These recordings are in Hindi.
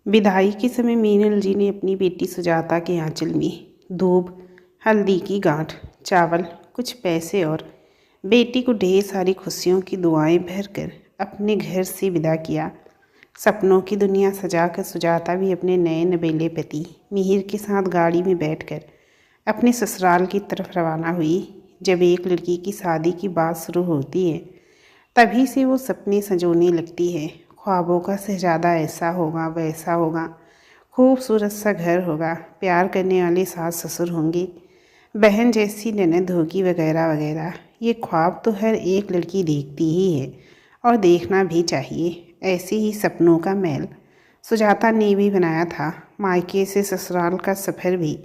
विदाई के समय मीनल जी ने अपनी बेटी सुजाता के आंचल में धूप, हल्दी की गांठ, चावल, कुछ पैसे और बेटी को ढेर सारी खुशियों की दुआएं भरकर अपने घर से विदा किया। सपनों की दुनिया सजाकर सुजाता भी अपने नए नवेले पति मिहिर के साथ गाड़ी में बैठकर अपने ससुराल की तरफ रवाना हुई। जब एक लड़की की शादी की बात शुरू होती है तभी से वो सपने संजोने लगती है। ख्वाबों का शहजादा ऐसा होगा, वैसा होगा, खूबसूरत सा घर होगा, प्यार करने वाले सास ससुर होंगे, बहन जैसी ननद होगी, वगैरह वगैरह। ये ख्वाब तो हर एक लड़की देखती ही है और देखना भी चाहिए। ऐसे ही सपनों का महल सुजाता ने भी बनाया था। मायके से ससुराल का सफ़र भी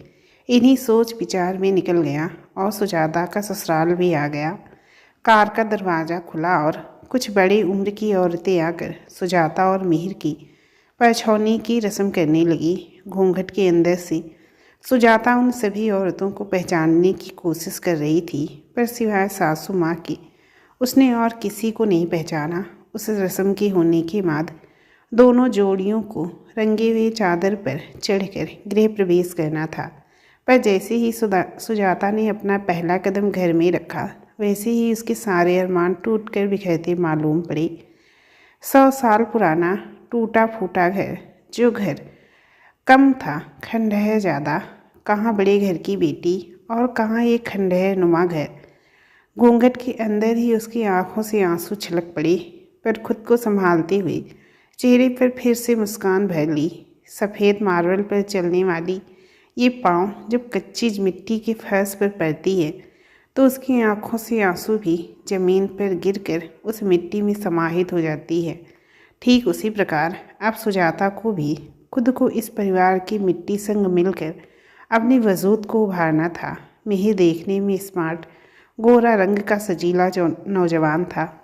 इन्हीं सोच विचार में निकल गया और सुजाता का ससुराल भी आ गया। कार का दरवाज़ा खुला और कुछ बड़ी उम्र की औरतें आकर सुजाता और मिहिर की परछौनी की रस्म करने लगी। घूंघट के अंदर से सुजाता उन सभी औरतों को पहचानने की कोशिश कर रही थी, पर सिवाय सासू माँ की उसने और किसी को नहीं पहचाना। उस रस्म के होने के बाद दोनों जोड़ियों को रंगे हुए चादर पर चढ़कर गृह प्रवेश करना था, पर जैसे ही सुजाता ने अपना पहला कदम घर में रखा वैसे ही उसके सारे अरमान टूट कर बिखरते मालूम पड़े। 100 साल पुराना टूटा फूटा घर, जो घर कम था, खंडहर ज़्यादा। कहाँ बड़े घर की बेटी और कहाँ एक खंडहर नुमा घर। घूंघट के अंदर ही उसकी आंखों से आंसू छलक पड़े, पर खुद को संभालते हुए चेहरे पर फिर से मुस्कान भर ली। सफ़ेद मार्बल पर चलने वाली ये पाँव जब कच्ची मिट्टी के फर्श पर पड़ती है तो उसकी आंखों से आंसू भी ज़मीन पर गिरकर उस मिट्टी में समाहित हो जाती है। ठीक उसी प्रकार अब सुजाता को भी खुद को इस परिवार की मिट्टी संग मिलकर अपने वजूद को उभारना था। मिहिर देखने में स्मार्ट, गोरा रंग का सजीला जो नौजवान था।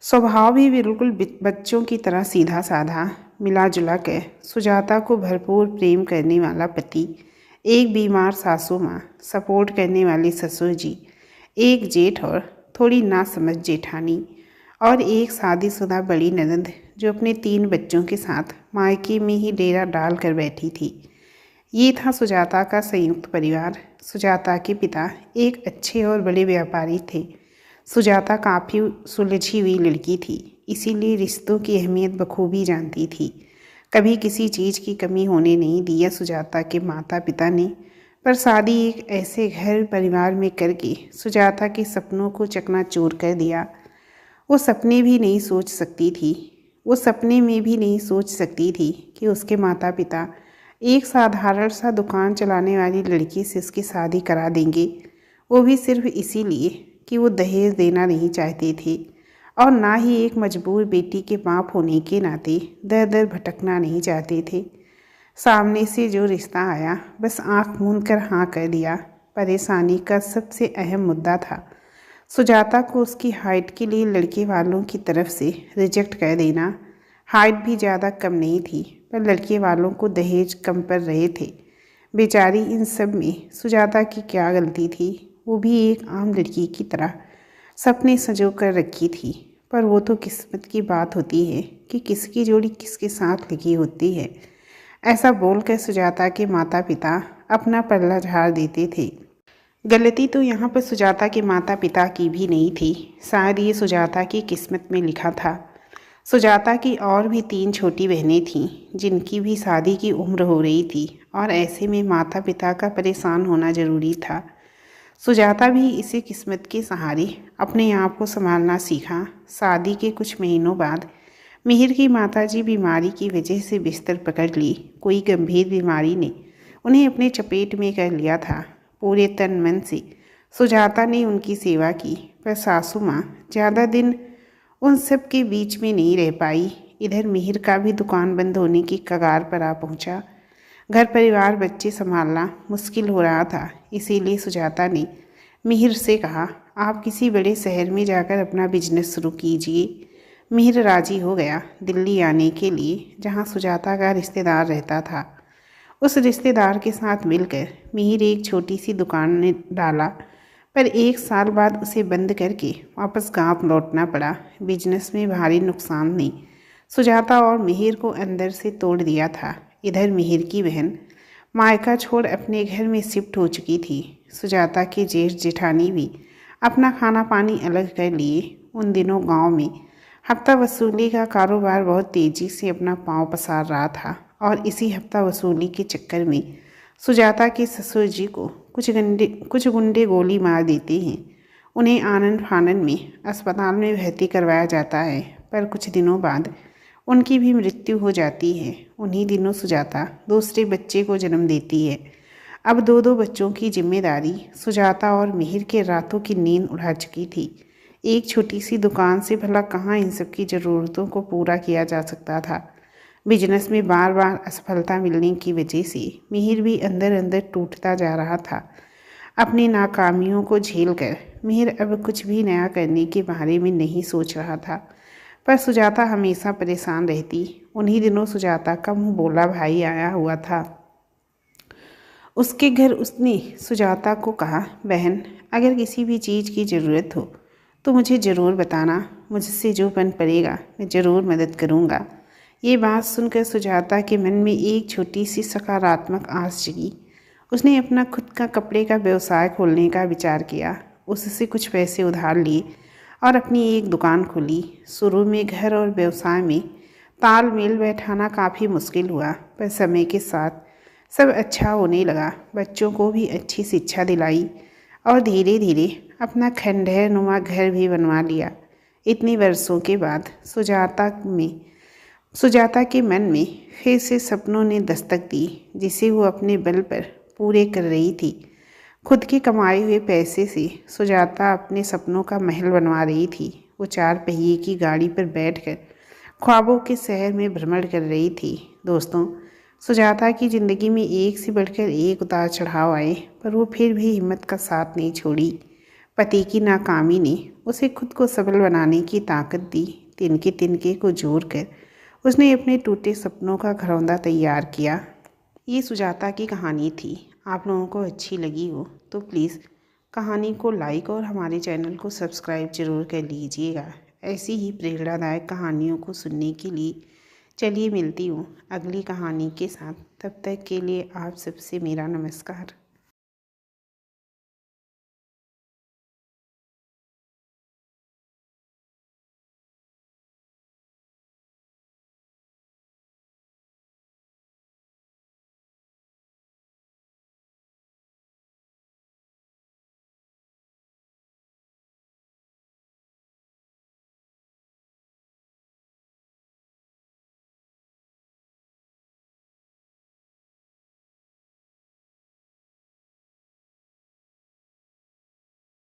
स्वभाव भी बिल्कुल बच्चों की तरह सीधा साधा, मिला जुला कर सुजाता को भरपूर प्रेम करने वाला पति, एक बीमार सासू माँ, सपोर्ट करने वाली ससुर जी, एक जेठ और थोड़ी नासमझ जेठानी और एक शादीशुदा बड़ी ननद जो अपने 3 बच्चों के साथ मायके में ही डेरा डाल कर बैठी थी। ये था सुजाता का संयुक्त परिवार। सुजाता के पिता एक अच्छे और बड़े व्यापारी थे। सुजाता काफ़ी सुलझी हुई लड़की थी, इसीलिए रिश्तों की अहमियत बखूबी जानती थी। कभी किसी चीज़ की कमी होने नहीं दिया सुजाता के माता पिता ने, पर शादी एक ऐसे घर परिवार में करके सुजाता के सपनों को चकनाचूर कर दिया। वो सपने में भी नहीं सोच सकती थी कि उसके माता पिता एक साधारण सा दुकान चलाने वाली लड़की से उसकी शादी करा देंगे, वो भी सिर्फ इसीलिए कि वो दहेज देना नहीं चाहते थे और ना ही एक मजबूर बेटी के बाप होने के नाते दर दर भटकना नहीं चाहते थे। सामने से जो रिश्ता आया बस आंख मूंद कर हाँ कर दिया। परेशानी का सबसे अहम मुद्दा था सुजाता को उसकी हाइट के लिए लड़के वालों की तरफ से रिजेक्ट कर देना। हाइट भी ज़्यादा कम नहीं थी, पर लड़के वालों को दहेज कम पड़ रहे थे। बेचारी इन सब में सुजाता की क्या गलती थी? वो भी एक आम लड़की की तरह सपने संजो कर रखी थी, पर वो तो किस्मत की बात होती है कि किसकी जोड़ी किसके साथ लिखी होती है। ऐसा बोलकर सुजाता के माता पिता अपना पल्ला झाड़ देते थे। गलती तो यहाँ पर सुजाता के माता पिता की भी नहीं थी, शायद ये सुजाता की किस्मत में लिखा था। सुजाता की और भी 3 छोटी बहनें थीं जिनकी भी शादी की उम्र हो रही थी और ऐसे में माता पिता का परेशान होना ज़रूरी था। सुजाता भी इसी किस्मत के सहारे अपने आप को संभालना सीखा। शादी के कुछ महीनों बाद मिहिर की माताजी बीमारी की वजह से बिस्तर पकड़ ली। कोई गंभीर बीमारी ने उन्हें अपने चपेट में कर लिया था। पूरे तन मन से सुजाता ने उनकी सेवा की, पर सासू माँ ज़्यादा दिन उन सब के बीच में नहीं रह पाई। इधर मिहिर का भी दुकान बंद होने की कगार पर आ पहुँचा। घर परिवार बच्चे संभालना मुश्किल हो रहा था, इसीलिए सुजाता ने मिहिर से कहा, आप किसी बड़े शहर में जाकर अपना बिजनेस शुरू कीजिए। मिहिर राजी हो गया दिल्ली आने के लिए, जहाँ सुजाता का रिश्तेदार रहता था। उस रिश्तेदार के साथ मिलकर मिहिर एक छोटी सी दुकान ने डाला, पर 1 साल बाद उसे बंद करके वापस गांव लौटना पड़ा। बिजनेस में भारी नुकसान ने सुजाता और मिहिर को अंदर से तोड़ दिया था। इधर मिहिर की बहन मायका छोड़ अपने घर में शिफ्ट हो चुकी थी। सुजाता के जेठ जेठानी भी अपना खाना पानी अलग कर लिए। उन दिनों गांव में हफ्ता वसूली का कारोबार बहुत तेज़ी से अपना पांव पसार रहा था और इसी हफ्ता वसूली के चक्कर में सुजाता के ससुर जी को कुछ गुंडे गोली मार देते हैं। उन्हें आनन फानन में अस्पताल में भर्ती करवाया जाता है, पर कुछ दिनों बाद उनकी भी मृत्यु हो जाती है। उन्हीं दिनों सुजाता दूसरे बच्चे को जन्म देती है। अब दो दो बच्चों की जिम्मेदारी सुजाता और मिहिर के रातों की नींद उड़ा चुकी थी। एक छोटी सी दुकान से भला कहाँ इन सब की ज़रूरतों को पूरा किया जा सकता था। बिजनेस में बार बार असफलता मिलने की वजह से मिहिर भी अंदर अंदर टूटता जा रहा था। अपनी नाकामियों को झेलकर मिहिर अब कुछ भी नया करने के बारे में नहीं सोच रहा था, पर सुजाता हमेशा परेशान रहती। उन्हीं दिनों सुजाता का मुँह बोला भाई आया हुआ था। उसके घर उसने सुजाता को कहा, बहन अगर किसी भी चीज़ की ज़रूरत हो तो मुझे ज़रूर बताना, मुझसे जो बन पड़ेगा मैं ज़रूर मदद करूँगा। ये बात सुनकर सुजाता के मन में एक छोटी सी सकारात्मक आस जगी। उसने अपना खुद का कपड़े का व्यवसाय खोलने का विचार किया। उससे कुछ पैसे उधार लिए और अपनी एक दुकान खोली। शुरू में घर और व्यवसाय में तालमेल बैठाना काफ़ी मुश्किल हुआ, पर समय के साथ सब अच्छा होने लगा। बच्चों को भी अच्छी शिक्षा दिलाई और धीरे धीरे अपना खंडहर नुमा घर भी बनवा लिया। इतने वर्षों के बाद सुजाता के मन में फिर से सपनों ने दस्तक दी, जिसे वो अपने बल पर पूरे कर रही थी। खुद के कमाए हुए पैसे से सुजाता अपने सपनों का महल बनवा रही थी। वो 4 पहिए की गाड़ी पर बैठकर ख्वाबों के शहर में भ्रमण कर रही थी। दोस्तों, सुजाता की ज़िंदगी में एक से बढ़कर एक उतार चढ़ाव आए, पर वो फिर भी हिम्मत का साथ नहीं छोड़ी। पति की नाकामी ने उसे खुद को सबल बनाने की ताकत दी। तिनके तिनके को जोड़कर उसने अपने टूटे सपनों का घरौंदा तैयार किया। ये सुजाता की कहानी थी। आप लोगों को अच्छी लगी हो तो प्लीज़ कहानी को लाइक और हमारे चैनल को सब्सक्राइब जरूर कर लीजिएगा। ऐसी ही प्रेरणादायक कहानियों को सुनने के लिए चलिए मिलती हूँ अगली कहानी के साथ। तब तक के लिए आप सबसे मेरा नमस्कार।